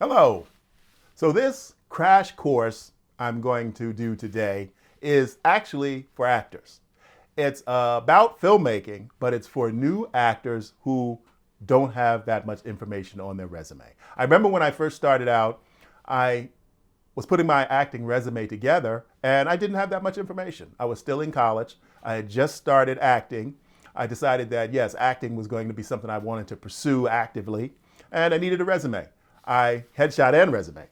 Hello. So this crash course I'm going to do today is actually for actors. It's about filmmaking, but it's for new actors who don't have that much information on their resume. I remember when I first started out, I was putting my acting resume together and I didn't have that much information. I was still in college. I had just started acting. I decided that yes, acting was going to be something I wanted to pursue actively, and I needed a resume. I headshot and resume.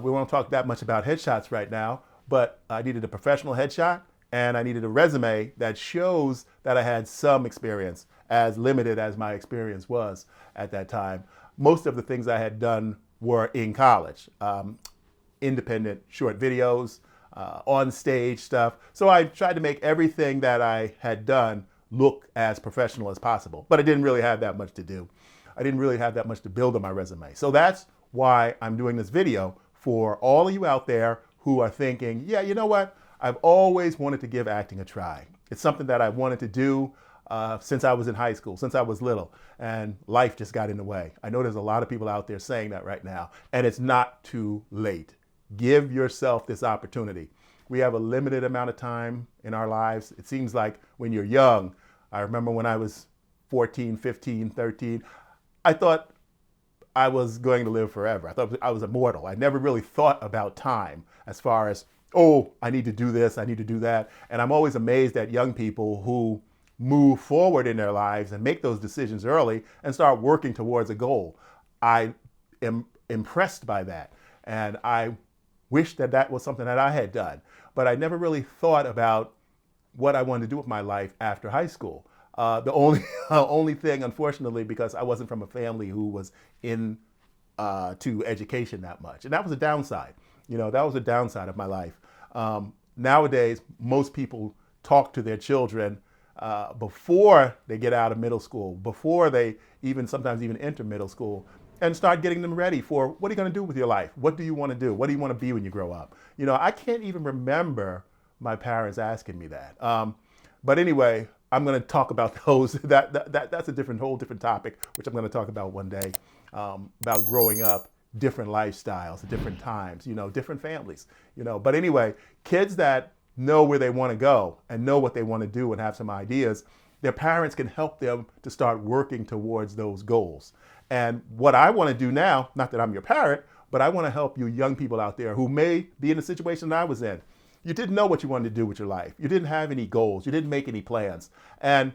We won't talk that much about headshots right now, but I needed a professional headshot and I needed a resume that shows that I had some experience, as limited as my experience was at that time. Most of the things I had done were in college, independent short videos, on stage stuff. So I tried to make everything that I had done look as professional as possible, but I didn't really have that much to do. I didn't really have that much to build on my resume. So that's why I'm doing this video for all of you out there who are thinking, yeah, you know what? I've always wanted to give acting a try. It's something that I wanted to do since I was in high school, since I was little, and life just got in the way. I know there's a lot of people out there saying that right now, and it's not too late. Give yourself this opportunity. We have a limited amount of time in our lives. It seems like when you're young, I remember when I was 14, 15, 13, I thought I was going to live forever. I thought I was immortal. I never really thought about time as far as, oh, I need to do this, I need to do that. And I'm always amazed at young people who move forward in their lives and make those decisions early and start working towards a goal. I am impressed by that. And I wish that that was something that I had done. But I never really thought about what I wanted to do with my life after high school. The only thing, unfortunately, because I wasn't from a family who was in to education that much, and that was a downside. You know, that was a downside of my life. Nowadays, most people talk to their children before they get out of middle school, before they sometimes even enter middle school, and start getting them ready for what are you going to do with your life? What do you want to do? What do you want to be when you grow up? You know, I can't even remember my parents asking me that. But anyway, I'm going to talk about those. That's a whole different topic, which I'm going to talk about one day, about growing up, different lifestyles, different times, you know, different families, you know. But anyway, kids that know where they want to go and know what they want to do and have some ideas, their parents can help them to start working towards those goals. And what I want to do now, not that I'm your parent, but I want to help you young people out there who may be in the situation that I was in. You didn't know what you wanted to do with your life. You didn't have any goals. You didn't make any plans. And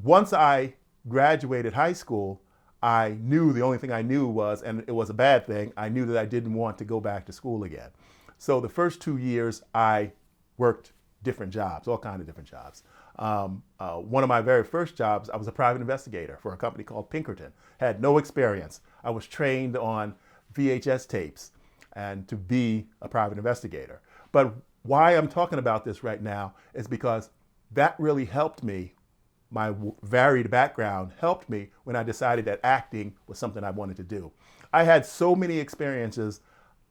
once I graduated high school, I knew the only thing I knew was, and it was a bad thing, I knew that I didn't want to go back to school again. So the first 2 years, I worked different jobs, all kinds of different jobs. One of my very first jobs, I was a private investigator for a company called Pinkerton. Had no experience. I was trained on VHS tapes and to be a private investigator. But why I'm talking about this right now is because that really helped me. My varied background helped me when I decided that acting was something I wanted to do. I had so many experiences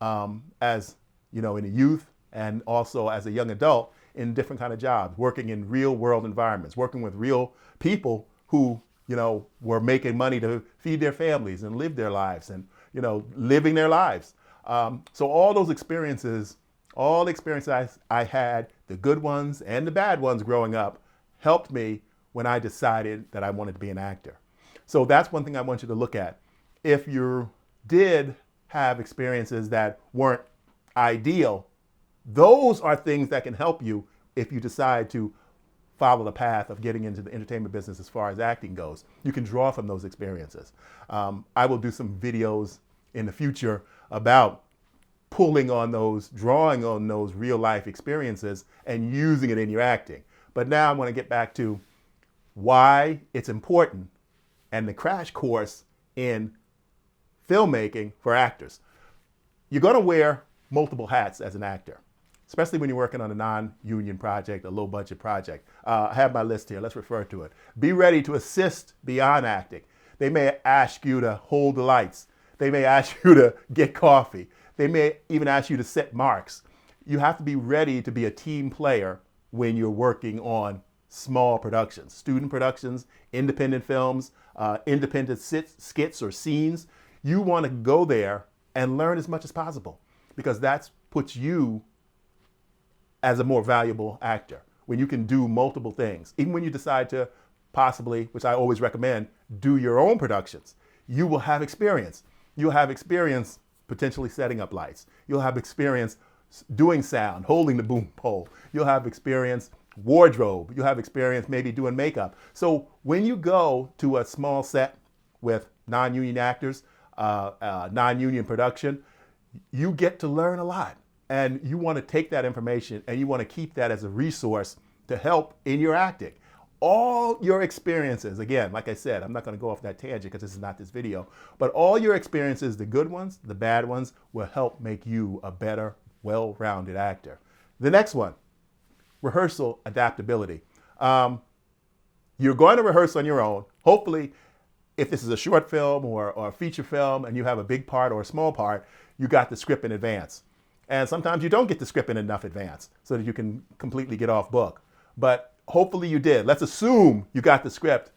as, you know, in the youth and also as a young adult in different kind of jobs, working in real world environments, working with real people who, you know, were making money to feed their families and live their lives and, you know, living their lives. So all those experiences, all the experiences I had, the good ones and the bad ones growing up, helped me when I decided that I wanted to be an actor. So that's one thing I want you to look at. If you did have experiences that weren't ideal, those are things that can help you if you decide to follow the path of getting into the entertainment business as far as acting goes. You can draw from those experiences. I will do some videos in the future about pulling on those, drawing on those real life experiences and using it in your acting. But now I want to get back to why it's important and the crash course in filmmaking for actors. You're going to wear multiple hats as an actor, especially when you're working on a non-union project, a low-budget project. I have my list here. Let's refer to it. Be ready to assist beyond acting. They may ask you to hold the lights. They may ask you to get coffee. They may even ask you to set marks. You have to be ready to be a team player when you're working on small productions, student productions, independent films, independent skits or scenes. You want to go there and learn as much as possible, because that puts you as a more valuable actor when you can do multiple things. Even when you decide to possibly, which I always recommend, do your own productions, you will have experience. You'll have experience potentially setting up lights. You'll have experience doing sound, holding the boom pole. You'll have experience wardrobe. You'll have experience maybe doing makeup. So when you go to a small set with non-union actors, non-union production, you get to learn a lot. And you want to take that information and you want to keep that as a resource to help in your acting. All your experiences, again, like I said, I'm not going to go off that tangent because this is not this video, but all your experiences, the good ones, the bad ones, will help make you a better, well-rounded actor. The next one, rehearsal adaptability. You're going to rehearse on your own. Hopefully, if this is a short film or a feature film and you have a big part or a small part, you got the script in advance. And sometimes you don't get the script in enough advance so that you can completely get off book. But hopefully you did. Let's assume you got the script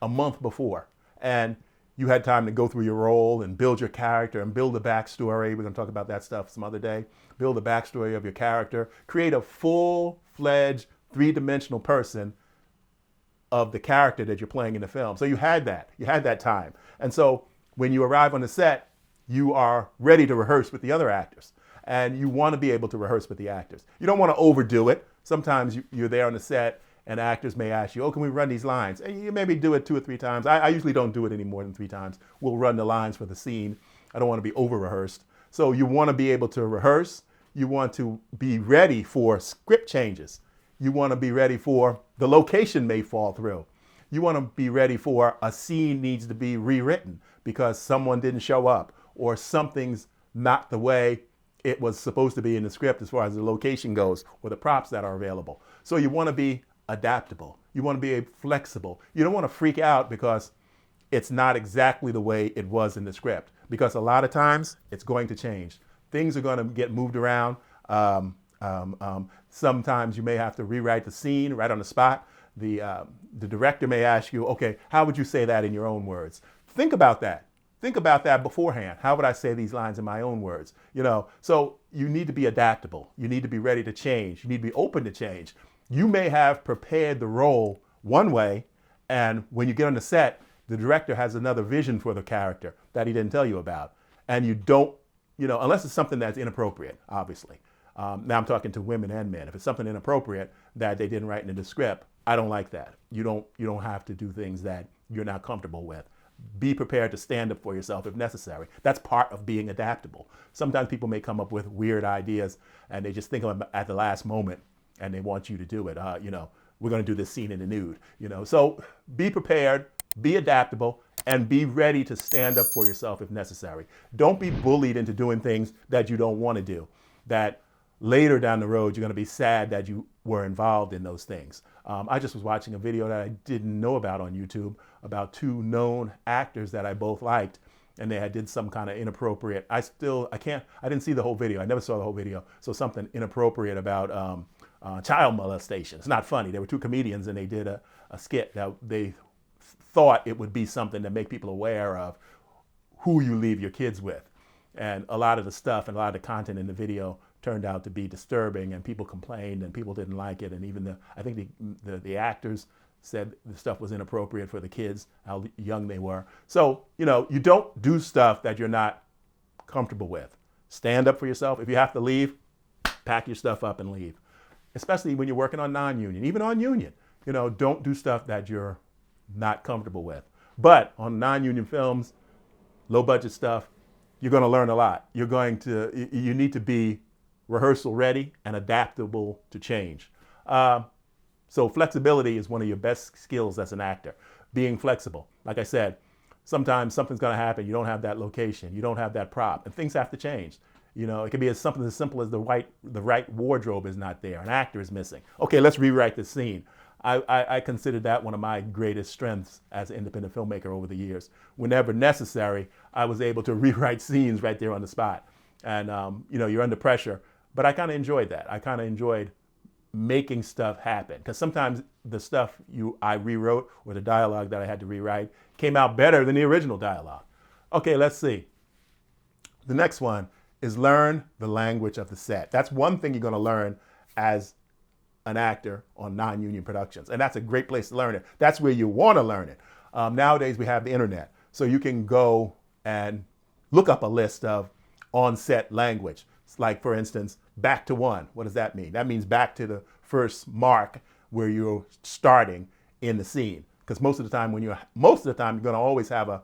a month before and you had time to go through your role and build your character and build a backstory. We're going to talk about that stuff some other day. Build the backstory of your character. Create a full-fledged, three-dimensional person of the character that you're playing in the film. So you had that. You had that time. And so when you arrive on the set, you are ready to rehearse with the other actors. And you want to be able to rehearse with the actors. You don't want to overdo it. Sometimes you're there on the set and actors may ask you, oh, can we run these lines? And you maybe do it 2 or 3 times. I usually don't do it any more than 3 times. We'll run the lines for the scene. I don't want to be over-rehearsed. So you want to be able to rehearse. You want to be ready for script changes. You want to be ready for the location may fall through. You want to be ready for a scene needs to be rewritten because someone didn't show up or something's not the way it was supposed to be in the script as far as the location goes or the props that are available. So you want to be adaptable. You want to be flexible. You don't want to freak out because it's not exactly the way it was in the script, because a lot of times it's going to change. Things are going to get moved around. Sometimes you may have to rewrite the scene right on the spot. The director may ask you, okay, how would you say that in your own words? Think about that. Think about that beforehand. How would I say these lines in my own words? You know, so you need to be adaptable. You need to be ready to change. You need to be open to change. You may have prepared the role one way, and when you get on the set, the director has another vision for the character that he didn't tell you about. And you don't, you know, unless it's something that's inappropriate, obviously. Now I'm talking to women and men. If it's something inappropriate that they didn't write in the script, I don't like that. You don't have to do things that you're not comfortable with. Be prepared to stand up for yourself if necessary. That's part of being adaptable. Sometimes people may come up with weird ideas and they just think of them at the last moment and they want you to do it. You know, we're going to do this scene in the nude. You know, so be prepared, be adaptable, and be ready to stand up for yourself if necessary. Don't be bullied into doing things that you don't want to do, that later down the road you're going to be sad that you were involved in those things. I just was watching a video that I didn't know about on YouTube about 2 known actors that I both liked, and they had did some kind of inappropriate, I didn't see the whole video. I never saw the whole video. So something inappropriate about child molestation. It's not funny. There were 2 comedians and they did a skit that they thought it would be something to make people aware of who you leave your kids with. And a lot of the stuff and a lot of the content in the video turned out to be disturbing, and people complained and people didn't like it. And even I think the actors said the stuff was inappropriate for the kids, how young they were. So, you know, you don't do stuff that you're not comfortable with. Stand up for yourself. If you have to leave, pack your stuff up and leave. Especially when you're working on non-union, even on union. You know, don't do stuff that you're not comfortable with. But on non-union films, low budget stuff, you're going to learn a lot. You need to be rehearsal ready and adaptable to change. So flexibility is one of your best skills as an actor. Being flexible. Like I said, sometimes something's going to happen. You don't have that location. You don't have that prop, and things have to change. You know, it could be something as simple as the right wardrobe is not there. An actor is missing. Okay, let's rewrite the scene. I consider that one of my greatest strengths as an independent filmmaker over the years. Whenever necessary, I was able to rewrite scenes right there on the spot. And, you know, you're under pressure. But I kind of enjoyed that. I kind of enjoyed making stuff happen. Because sometimes the stuff I rewrote or the dialogue that I had to rewrite came out better than the original dialogue. Okay, let's see. The next one is learn the language of the set. That's one thing you're going to learn as an actor on non-union productions. And that's a great place to learn it. That's where you want to learn it. Nowadays, we have the internet. So you can go and look up a list of on-set language. It's like, for instance, back to one. What does that mean? That means back to the first mark where you're starting in the scene. Because most of the time, you're going to always have a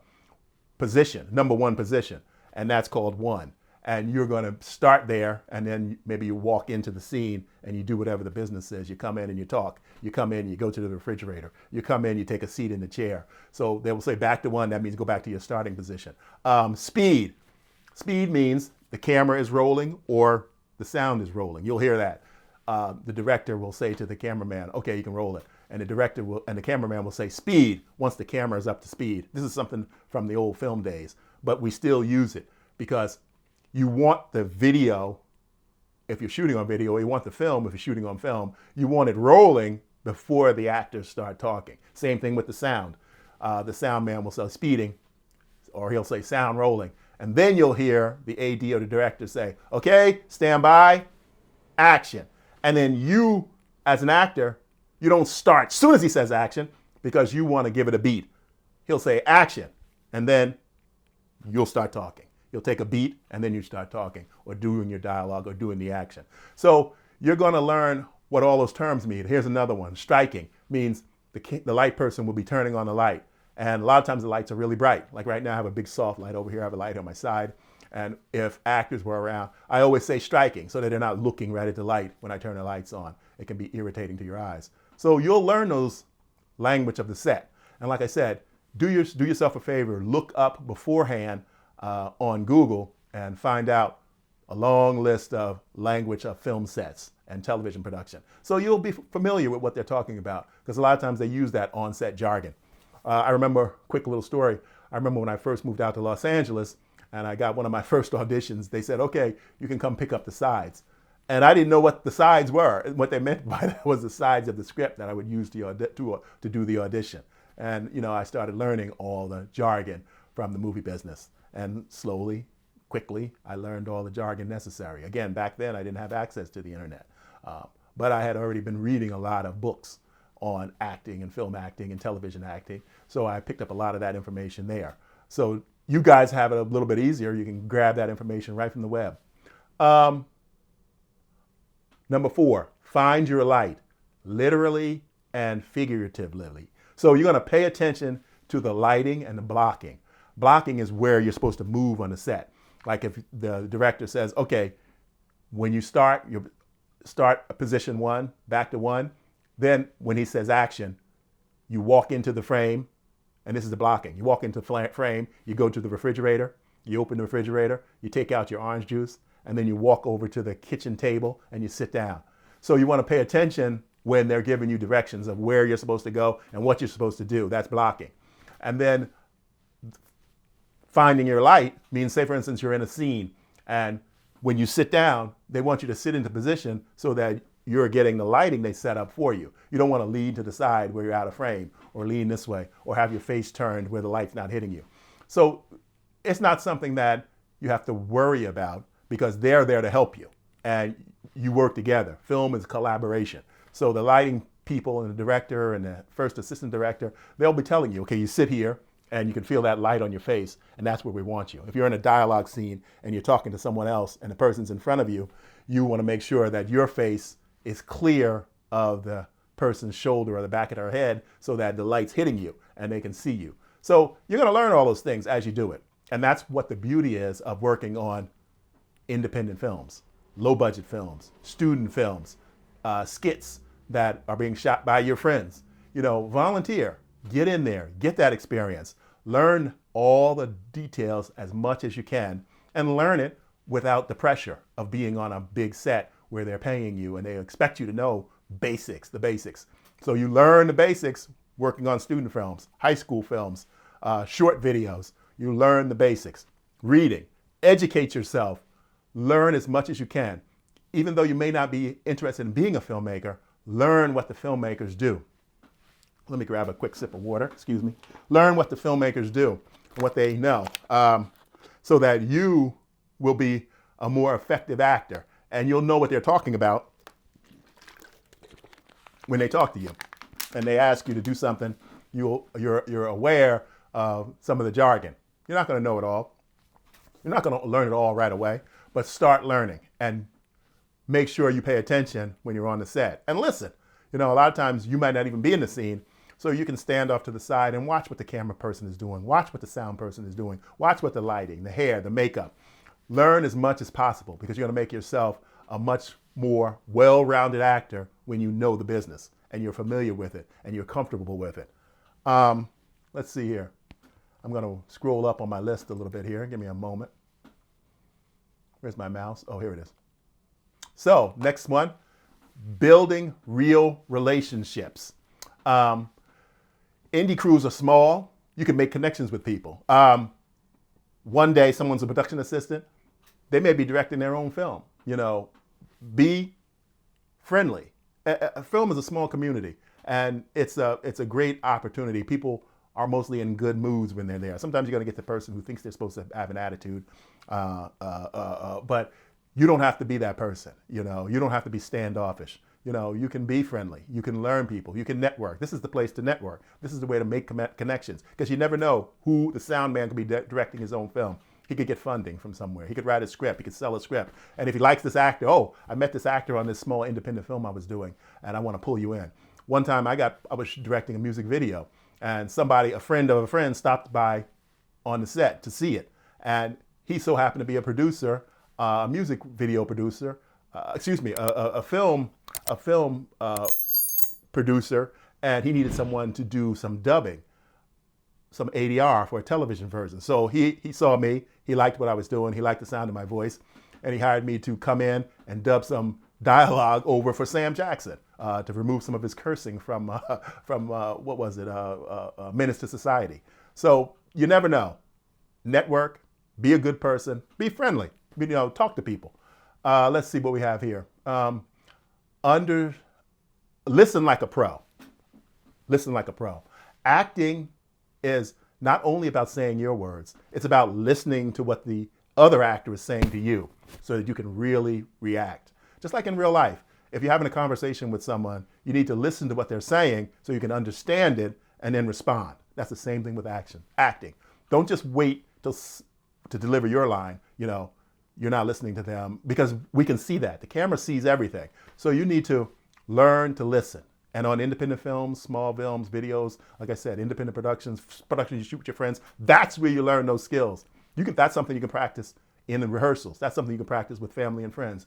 position, number one position, and that's called one. And you're going to start there, and then maybe you walk into the scene and you do whatever the business is. You come in and you talk. You come in, you go to the refrigerator. You come in, you take a seat in the chair. So they will say back to one. That means go back to your starting position. Speed. Speed means the camera is rolling or the sound is rolling. You'll hear that. The director will say to the cameraman, okay, you can roll it. And the cameraman will say speed once the camera is up to speed. This is something from the old film days, but we still use it because you want the video, if you're shooting on video, or you want the film, if you're shooting on film, you want it rolling before the actors start talking. Same thing with the sound. The sound man will say speeding, or he'll say sound rolling. And then you'll hear the AD or the director say, okay, stand by, action. And then you, as an actor, you don't start as soon as he says action because you want to give it a beat. He'll say action, and then you'll start talking. You'll take a beat, and then you start talking or doing your dialogue or doing the action. So you're going to learn what all those terms mean. Here's another one. Striking means the light person will be turning on the light. And a lot of times the lights are really bright. Like right now I have a big soft light over here. I have a light on my side. And if actors were around, I always say striking so that they're not looking right at the light when I turn the lights on. It can be irritating to your eyes. So you'll learn those language of the set. And like I said, do yourself a favor, look up beforehand on Google and find out a long list of language of film sets and television production. So you'll be familiar with what they're talking about because a lot of times they use that on-set jargon. I remember, quick little story, I remember when I first moved out to Los Angeles and I got one of my first auditions, they said, okay, you can come pick up the sides. And I didn't know what the sides were. What they meant by that was the sides of the script that I would use to do the audition. And you know, I started learning all the jargon from the movie business. And slowly, quickly, I learned all the jargon necessary. Again, back then I didn't have access to the internet. But I had already been reading a lot of books on acting and film acting and television acting. So I picked up a lot of that information there. So you guys have it a little bit easier. You can grab that information right from the web. Number 4, find your light, literally and figuratively. So you're going to pay attention to the lighting and the blocking. Blocking is where you're supposed to move on the set. Like if the director says, okay, when you start position 1, back to 1, then when he says action, you walk into the frame, and this is the blocking. You walk into the frame, you go to the refrigerator, you open the refrigerator, you take out your orange juice, and then you walk over to the kitchen table and you sit down. So you want to pay attention when they're giving you directions of where you're supposed to go and what you're supposed to do. That's blocking. And then finding your light means, say for instance, you're in a scene and when you sit down, they want you to sit into position so that you're getting the lighting they set up for you. You don't want to lean to the side where you're out of frame or lean this way or have your face turned where the light's not hitting you. So it's not something that you have to worry about because they're there to help you and you work together. Film is collaboration. So the lighting people and the director and the first assistant director, they'll be telling you, okay, you sit here and you can feel that light on your face and that's where we want you. If you're in a dialogue scene and you're talking to someone else and the person's in front of you, you want to make sure that your face is clear of the person's shoulder or the back of their head so that the light's hitting you and they can see you. So you're going to learn all those things as you do it. And that's what the beauty is of working on independent films, low budget films, student films, skits that are being shot by your friends. You know, volunteer, get in there, get that experience, learn all the details as much as you can and learn it without the pressure of being on a big set where they're paying you and they expect you to know basics, the basics. So you learn the basics working on student films, high school films, short videos. You learn the basics. Reading, educate yourself, learn as much as you can. Even though you may not be interested in being a filmmaker, learn what the filmmakers do. Let me grab a quick sip of water, excuse me. Learn what the filmmakers do, what they know, so that you will be a more effective actor. And you'll know what they're talking about when they talk to you. And they ask you to do something, you're aware of some of the jargon. You're not going to know it all. You're not going to learn it all right away, but start learning and make sure you pay attention when you're on the set. And listen, a lot of times you might not even be in the scene, so you can stand off to the side and watch what the camera person is doing, watch what the sound person is doing, watch what the lighting, the hair, the makeup. Learn as much as possible because you're going to make yourself a much more well-rounded actor when you know the business and you're familiar with it and you're comfortable with it. Let's see here. I'm going to scroll up on my list a little bit here. Give me a moment. Where's my mouse? Oh, here it is. So, next one, building real relationships. Indie crews are small. You can make connections with people. One day, someone's a production assistant. They may be directing their own film. Be friendly. A film is a small community, and it's a great opportunity. People are mostly in good moods when they're there. Sometimes you're going to get the person who thinks they're supposed to have an attitude, but you don't have to be that person. You don't have to be standoffish. You can be friendly. You can learn people. You can network. This is the place to network. This is the way to make connections, because you never know who the sound man could be directing his own film. He could get funding from somewhere. He could write a script. He could sell a script. And if he likes this actor, oh, I met this actor on this small independent film I was doing, and I want to pull you in. One time I was directing a music video, and a friend of a friend, stopped by on the set to see it. And he so happened to be a producer, a music video producer, a film producer, and he needed someone to do some dubbing, some ADR for a television version. So he saw me, he liked what I was doing, he liked the sound of my voice, and he hired me to come in and dub some dialogue over for Sam Jackson to remove some of his cursing from Menace to Society. So you never know. Network, be a good person, be friendly, talk to people. Let's see what we have here. Listen like a pro. Listen like a pro. Acting is not only about saying your words, it's about listening to what the other actor is saying to you so that you can really react. Just like in real life, if you're having a conversation with someone, you need to listen to what they're saying so you can understand it and then respond. That's the same thing with acting. Don't just wait to deliver your line. You're not listening to them, because we can see that. The camera sees everything. So you need to learn to listen. And on independent films, small films, videos, like I said, independent productions you shoot with your friends, that's where you learn those skills. That's something you can practice in the rehearsals. That's something you can practice with family and friends.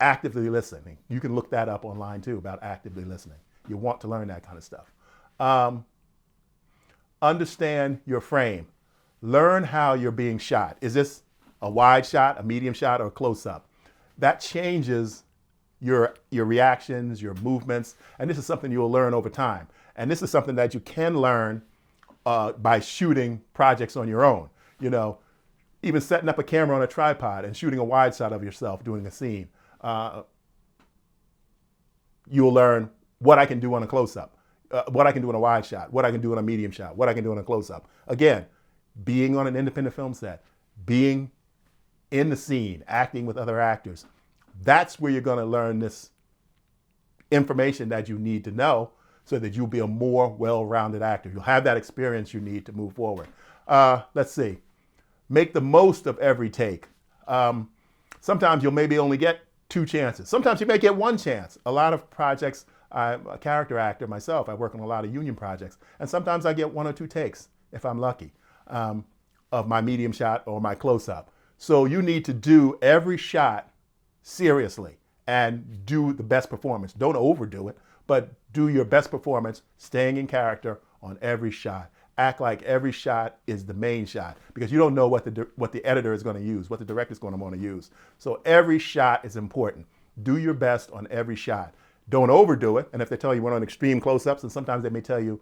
Actively listening. You can look that up online too, about actively listening. You want to learn that kind of stuff. Understand your frame. Learn how you're being shot. Is this a wide shot, a medium shot, or a close-up? That changes your reactions, your movements, and this is something you'll learn over time. And this is something that you can learn by shooting projects on your own. Even setting up a camera on a tripod and shooting a wide shot of yourself doing a scene. You'll learn what I can do on a close-up, what I can do in a wide shot, what I can do in a medium shot, what I can do in a close-up. Again, being on an independent film set, being in the scene, acting with other actors, that's where you're going to learn this information that you need to know so that you'll be a more well-rounded actor. You'll have that experience you need to move forward. Let's see. Make the most of every take. Sometimes you'll maybe only get 2 chances. Sometimes you may get 1 chance. A lot of projects, I'm a character actor myself. I work on a lot of union projects. And sometimes I get 1 or 2 takes, if I'm lucky, of my medium shot or my close-up. So you need to do every shot seriously and do the best performance. Don't overdo it, but do your best performance, staying in character on every shot. Act like every shot is the main shot, because you don't know what the editor is going to use, what the director is going to want to use. So every shot is important. Do your best on every shot. Don't overdo it. And if they tell you we're on extreme close-ups, and sometimes they may tell you,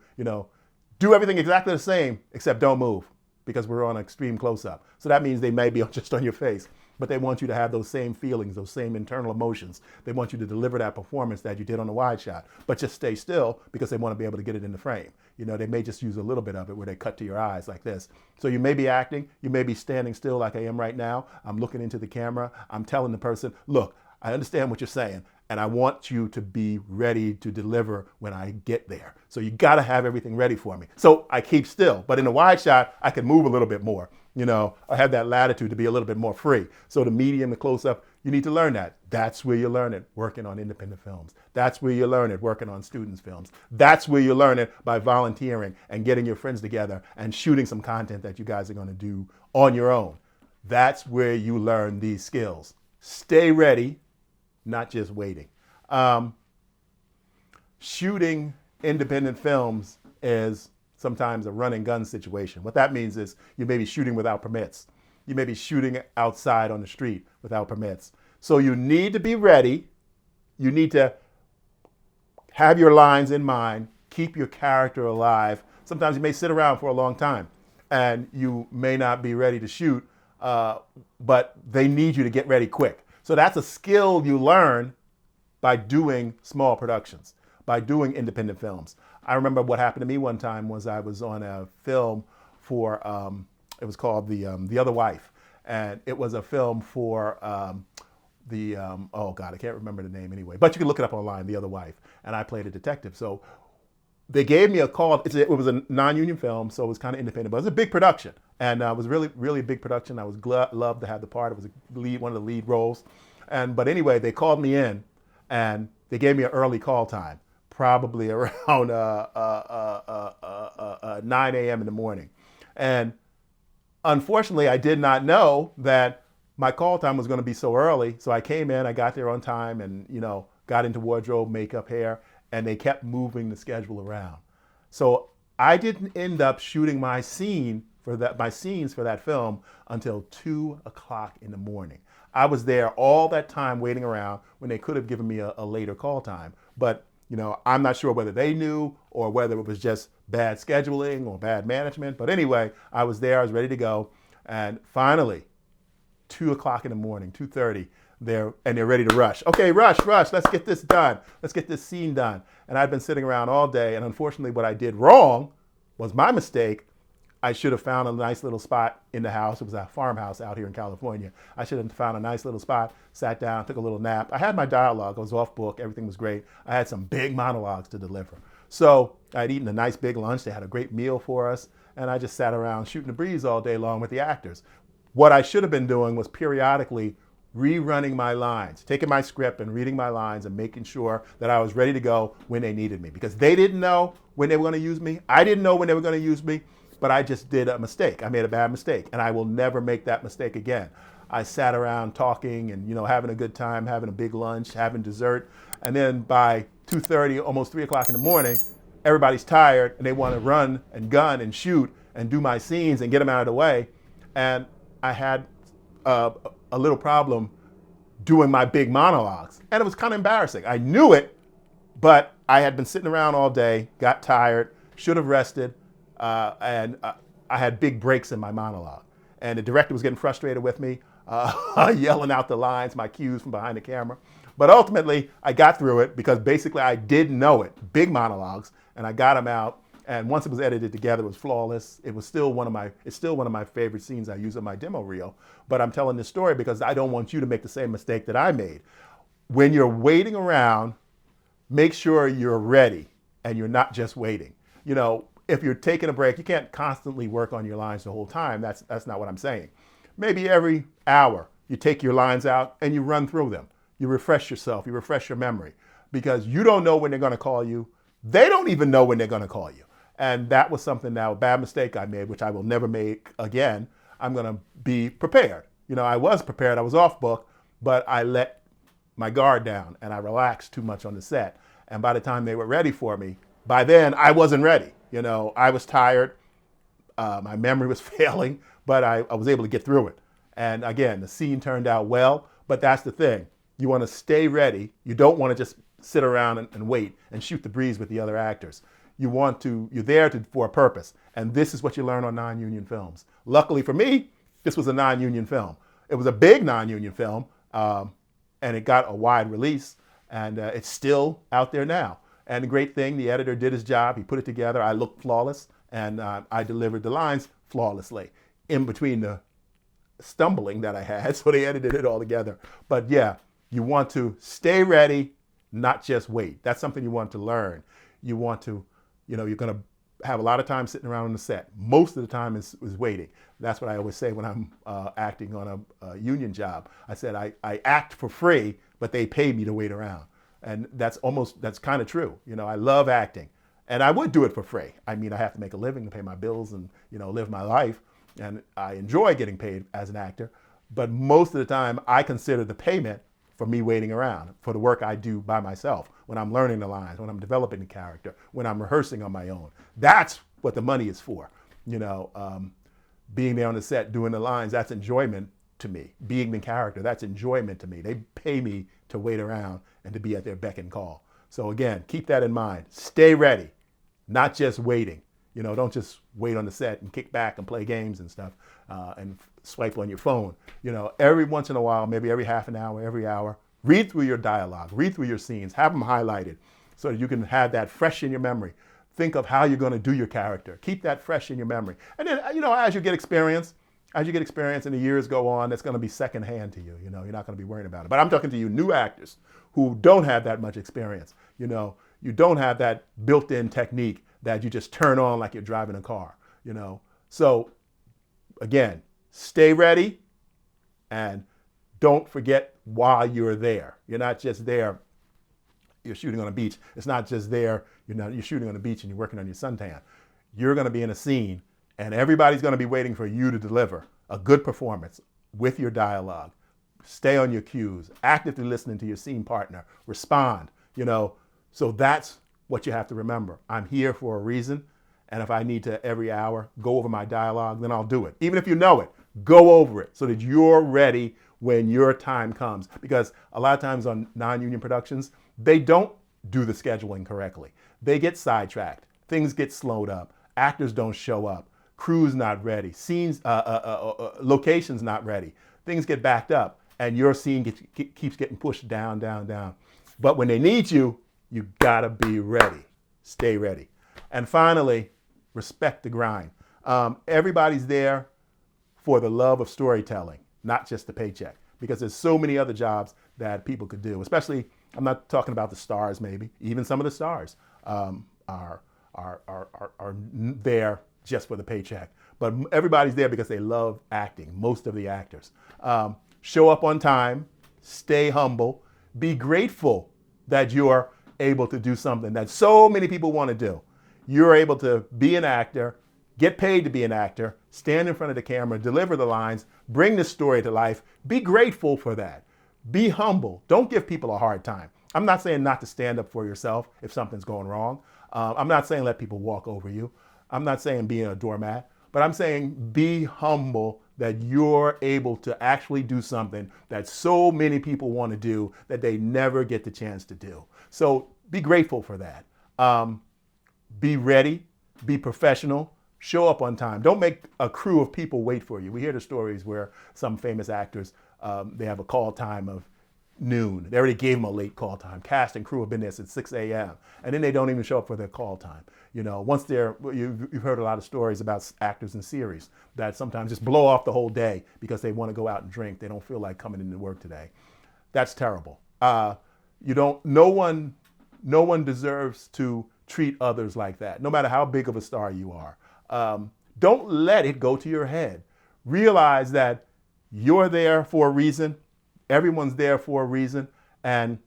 do everything exactly the same except don't move, because we're on extreme close-up. So that means they may be just on your face. but they want you to have those same feelings, those same internal emotions. They want you to deliver that performance that you did on the wide shot, but just stay still because they want to be able to get it in the frame. You know, they may just use a little bit of it where they cut to your eyes like this. So you may be acting, you may be standing still like I am right now. I'm looking into the camera. I'm telling the person, look, I understand what you're saying, and I want you to be ready to deliver when I get there. So you got to have everything ready for me. So I keep still, but in a wide shot, I can move a little bit more. You know, I have that latitude to be a little bit more free. So the medium, the close-up, you need to learn that. That's where you learn it, working on independent films. That's where you learn it, working on students' films. That's where you learn it by volunteering and getting your friends together and shooting some content that you guys are going to do on your own. That's where you learn these skills. Stay ready, not just waiting. Shooting independent films is sometimes a run and gun situation. What that means is you may be shooting without permits. You may be shooting outside on the street without permits. So you need to be ready. You need to have your lines in mind, keep your character alive. Sometimes you may sit around for a long time and you may not be ready to shoot, but they need you to get ready quick. So that's a skill you learn by doing small productions, by doing independent films. I remember what happened to me one time was I was on a film for, it was called The Other Wife. And it was a film for oh God, I can't remember the name anyway, but you can look it up online, The Other Wife. And I played a detective. So they gave me a call. It was a non-union film, so it was kind of independent, but it was a big production. And it was really, really a big production. I was loved to have the part. It was one of the lead roles. But anyway, they called me in and they gave me an early call time, probably around 9 a.m. in the morning. And unfortunately, I did not know that my call time was going to be so early. So I came in, I got there on time and, you know, got into wardrobe, makeup, hair, and they kept moving the schedule around. So I didn't end up shooting my scenes for that film until 2 o'clock in the morning. I was there all that time waiting around when they could have given me a later call time. But, you know, I'm not sure whether they knew or whether it was just bad scheduling or bad management. But anyway, I was there, I was ready to go. And finally, 2 o'clock in the morning, 2:30, they're ready to rush. Okay, rush, let's get this done. Let's get this scene done. And I'd been sitting around all day, and unfortunately what I did wrong was my mistake. I should have found a nice little spot in the house. It was a farmhouse out here in California. I should have found a nice little spot, sat down, took a little nap. I had my dialogue, I was off book, everything was great. I had some big monologues to deliver. So I'd eaten a nice big lunch, they had a great meal for us, and I just sat around shooting the breeze all day long with the actors. What I should have been doing was periodically rerunning my lines, taking my script and reading my lines and making sure that I was ready to go when they needed me. Because they didn't know when they were going to use me. I didn't know when they were going to use me, but I just did a mistake. I made a bad mistake, and I will never make that mistake again. I sat around talking and, you know, having a good time, having a big lunch, having dessert, and then by 2:30, almost 3 o'clock in the morning, everybody's tired and they want to run and gun and shoot and do my scenes and get them out of the way. And I had a little problem doing my big monologues. And it was kind of embarrassing. I knew it, but I had been sitting around all day, got tired, should have rested, and I had big breaks in my monologue. And the director was getting frustrated with me, yelling out the lines, my cues from behind the camera. But ultimately, I got through it because basically I did know it, big monologues, and I got them out. And once it was edited together, it was flawless. It's still one of my favorite scenes I use on my demo reel. But I'm telling this story because I don't want you to make the same mistake that I made. When you're waiting around, make sure you're ready and you're not just waiting. You know, if you're taking a break, you can't constantly work on your lines the whole time. That's not what I'm saying. Maybe every hour you take your lines out and you run through them. You refresh yourself, you refresh your memory because you don't know when they're going to call you. They don't even know when they're going to call you. And that was something now, a bad mistake I made, which I will never make again. I'm going to be prepared. You know, I was prepared. I was off book, but I let my guard down and I relaxed too much on the set. And by the time they were ready for me, by then I wasn't ready. You know, I was tired. My memory was failing, but I was able to get through it. And again, the scene turned out well, but that's the thing. You want to stay ready. You don't want to just sit around and wait and shoot the breeze with the other actors. You're there for a purpose. And this is what you learn on non-union films. Luckily for me, this was a non-union film. It was a big non-union film, and it got a wide release, and it's still out there now. And the great thing, the editor did his job. He put it together. I looked flawless, and I delivered the lines flawlessly in between the stumbling that I had, so they edited it all together. But yeah, you want to stay ready, not just wait. That's something you want to learn. You want to, you're going to have a lot of time sitting around on the set. Most of the time is waiting. That's what I always say when I'm acting on a union job. I said, I act for free, but they pay me to wait around. And that's kind of true. I love acting, and I would do it for free. I mean, I have to make a living to pay my bills and, live my life. And I enjoy getting paid as an actor, but most of the time I consider the payment for me waiting around, for the work I do by myself, when I'm learning the lines, when I'm developing the character, when I'm rehearsing on my own. That's what the money is for. Being there on the set, doing the lines, that's enjoyment to me. Being the character, that's enjoyment to me. They pay me to wait around and to be at their beck and call. So again, keep that in mind. Stay ready, not just waiting. Don't just wait on the set and kick back and play games and stuff and swipe on your phone. Every once in a while, maybe every half an hour, every hour, read through your dialogue, read through your scenes, have them highlighted so that you can have that fresh in your memory. Think of how you're going to do your character. Keep that fresh in your memory. And then, as you get experience and the years go on, that's going to be secondhand to you. You're not going to be worrying about it. But I'm talking to you new actors who don't have that much experience. You don't have that built-in technique that you just turn on like you're driving a car, So again, stay ready and don't forget why you're there. You're not just there, you're shooting on a beach. It's not just there, you're shooting on a beach and you're working on your suntan. You're gonna be in a scene and everybody's gonna be waiting for you to deliver a good performance with your dialogue. Stay on your cues, actively listening to your scene partner, respond, So that's what you have to remember. I'm here for a reason, and if I need to every hour go over my dialogue, then I'll do it. Even if you know it, go over it so that you're ready when your time comes. Because a lot of times on non-union productions, they don't do the scheduling correctly. They get sidetracked. Things get slowed up. Actors don't show up. Crew's not ready. Scenes, locations not ready. Things get backed up, and your scene keeps getting pushed down, down, down. But when they need you, you gotta be ready. Stay ready. And finally, respect the grind. Everybody's there for the love of storytelling, not just the paycheck, because there's so many other jobs that people could do. Especially, I'm not talking about the stars. Maybe even some of the stars are there just for the paycheck. But everybody's there because they love acting. Most of the actors show up on time, stay humble, be grateful that you're able to do something that so many people want to do. You're able to be an actor, get paid to be an actor, stand in front of the camera, deliver the lines, bring the story to life. Be grateful for that. Be humble. Don't give people a hard time. I'm not saying not to stand up for yourself if something's going wrong. I'm not saying let people walk over you. I'm not saying being a doormat, but I'm saying be humble that you're able to actually do something that so many people want to do that they never get the chance to do. So be grateful for that. Be ready, be professional, show up on time. Don't make a crew of people wait for you. We hear the stories where some famous actors, they have a call time of noon. They already gave them a late call time. Cast and crew have been there since 6 a.m. And then they don't even show up for their call time. Once you've heard a lot of stories about actors in series that sometimes just blow off the whole day because they want to go out and drink. They don't feel like coming into work today. That's terrible. No one deserves to treat others like that, no matter how big of a star you are. Don't let it go to your head. Realize that you're there for a reason. Everyone's there for a reason, and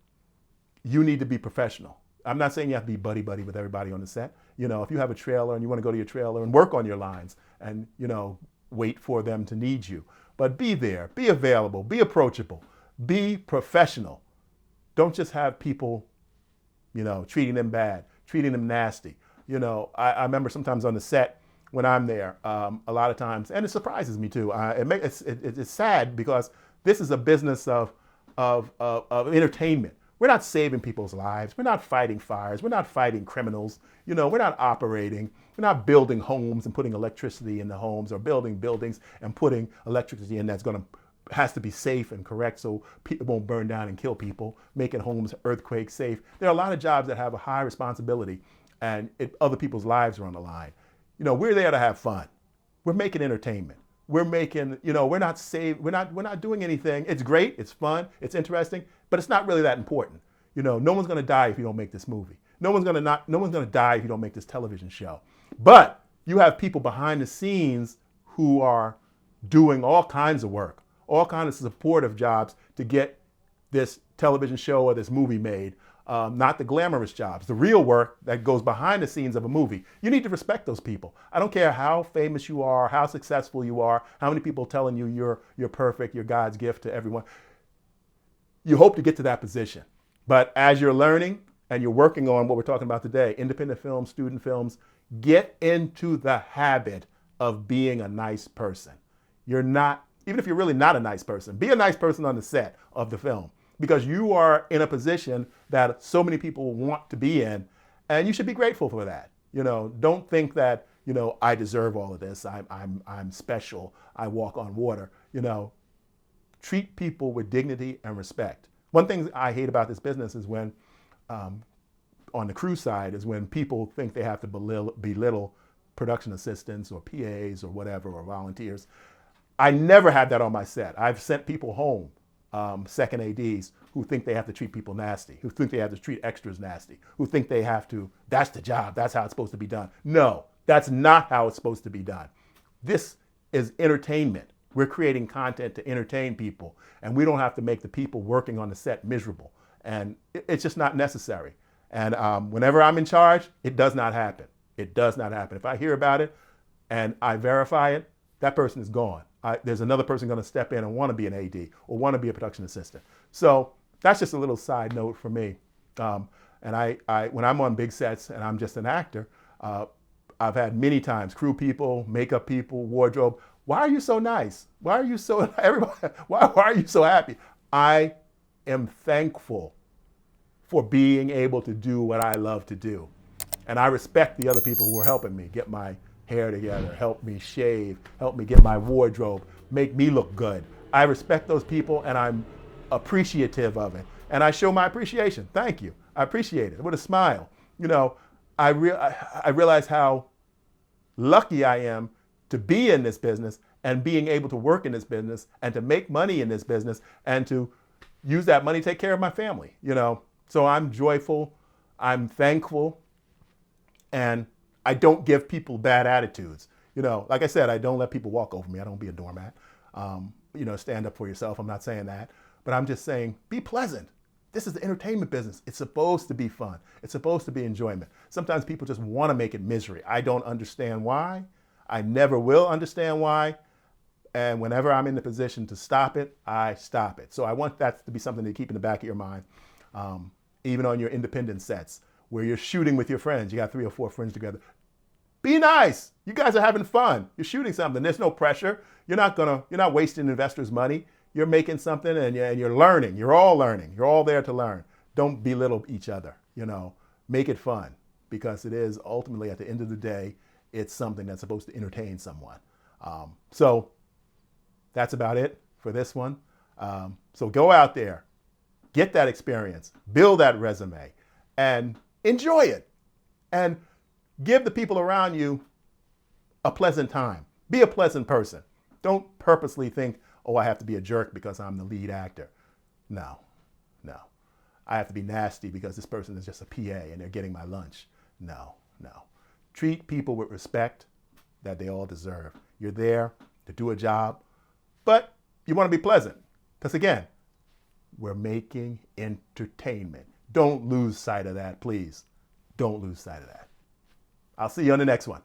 you need to be professional. I'm not saying you have to be buddy-buddy with everybody on the set. If you have a trailer and you want to go to your trailer and work on your lines and, wait for them to need you. But be there, be available, be approachable, be professional. Don't just have people, treating them bad, treating them nasty. I remember sometimes on the set when I'm there, a lot of times, and it surprises me too. It's sad because this is a business of entertainment. We're not saving people's lives. We're not fighting fires. We're not fighting criminals. We're not operating. We're not building homes and putting electricity in the homes or building buildings and putting electricity in that's going to has to be safe and correct so people won't burn down and kill people, making homes earthquake safe. There are a lot of jobs that have a high responsibility and other people's lives are on the line. We're there to have fun. We're making entertainment. We're making, we're not doing anything. It's great, it's fun, it's interesting, but it's not really that important. No one's gonna die if you don't make this movie. No one's gonna die if you don't make this television show. But you have people behind the scenes who are doing all kinds of work, all kinds of supportive jobs to get this television show or this movie made. Not the glamorous jobs, the real work that goes behind the scenes of a movie. You need to respect those people. I don't care how famous you are, how successful you are, how many people telling you you're perfect, you're God's gift to everyone. You hope to get to that position. But as you're learning and you're working on what we're talking about today, independent films, student films, get into the habit of being a nice person. Even if you're really not a nice person, be a nice person on the set of the film, because you are in a position that so many people want to be in, and you should be grateful for that. Don't think that, I deserve all of this. I'm special. I walk on water. Treat people with dignity and respect. One thing I hate about this business is when, on the crew side, is when people think they have to belittle production assistants or PAs or whatever, or volunteers. I never had that on my set. I've sent people home, second ADs, who think they have to treat people nasty, who think they have to treat extras nasty, who think they have to, that's the job, that's how it's supposed to be done. No, that's not how it's supposed to be done. This is entertainment. We're creating content to entertain people, and we don't have to make the people working on the set miserable. And it's just not necessary. And whenever I'm in charge, it does not happen. It does not happen. If I hear about it and I verify it, that person is gone. There's another person going to step in and want to be an AD or want to be a production assistant. So that's just a little side note for me. And when I'm on big sets and I'm just an actor, I've had many times crew people, makeup people, wardrobe. Why are you so nice? Why are you so everybody? Why are you so happy? I am thankful for being able to do what I love to do, and I respect the other people who are helping me get my hair together, help me shave, help me get my wardrobe, make me look good. I respect those people, and I'm appreciative of it, and I show my appreciation. Thank you. I appreciate it with a smile. I realize how lucky I am to be in this business and being able to work in this business and to make money in this business and to use that money to take care of my family. So I'm joyful, I'm thankful, and I don't give people bad attitudes. Like I said, I don't let people walk over me. I don't be a doormat. Stand up for yourself. I'm not saying that, but I'm just saying be pleasant. This is the entertainment business. It's supposed to be fun. It's supposed to be enjoyment. Sometimes people just want to make it misery. I don't understand why. I never will understand why. And whenever I'm in the position to stop it, I stop it. So I want that to be something to keep in the back of your mind. Even on your independent sets where you're shooting with your friends, you got 3 or 4 friends together. Be nice. You guys are having fun. You're shooting something. There's no pressure. You're not wasting investors' money. You're making something and you're learning. You're all learning. You're all there to learn. Don't belittle each other. Make it fun, because it is ultimately, at the end of the day, it's something that's supposed to entertain someone. So that's about it for this one. So go out there, get that experience, build that resume, and enjoy it. And give the people around you a pleasant time. Be a pleasant person. Don't purposely think, oh, I have to be a jerk because I'm the lead actor. No. I have to be nasty because this person is just a PA and they're getting my lunch. No. Treat people with respect that they all deserve. You're there to do a job, but you want to be pleasant. Because again, we're making entertainment. Don't lose sight of that, please. Don't lose sight of that. I'll see you on the next one.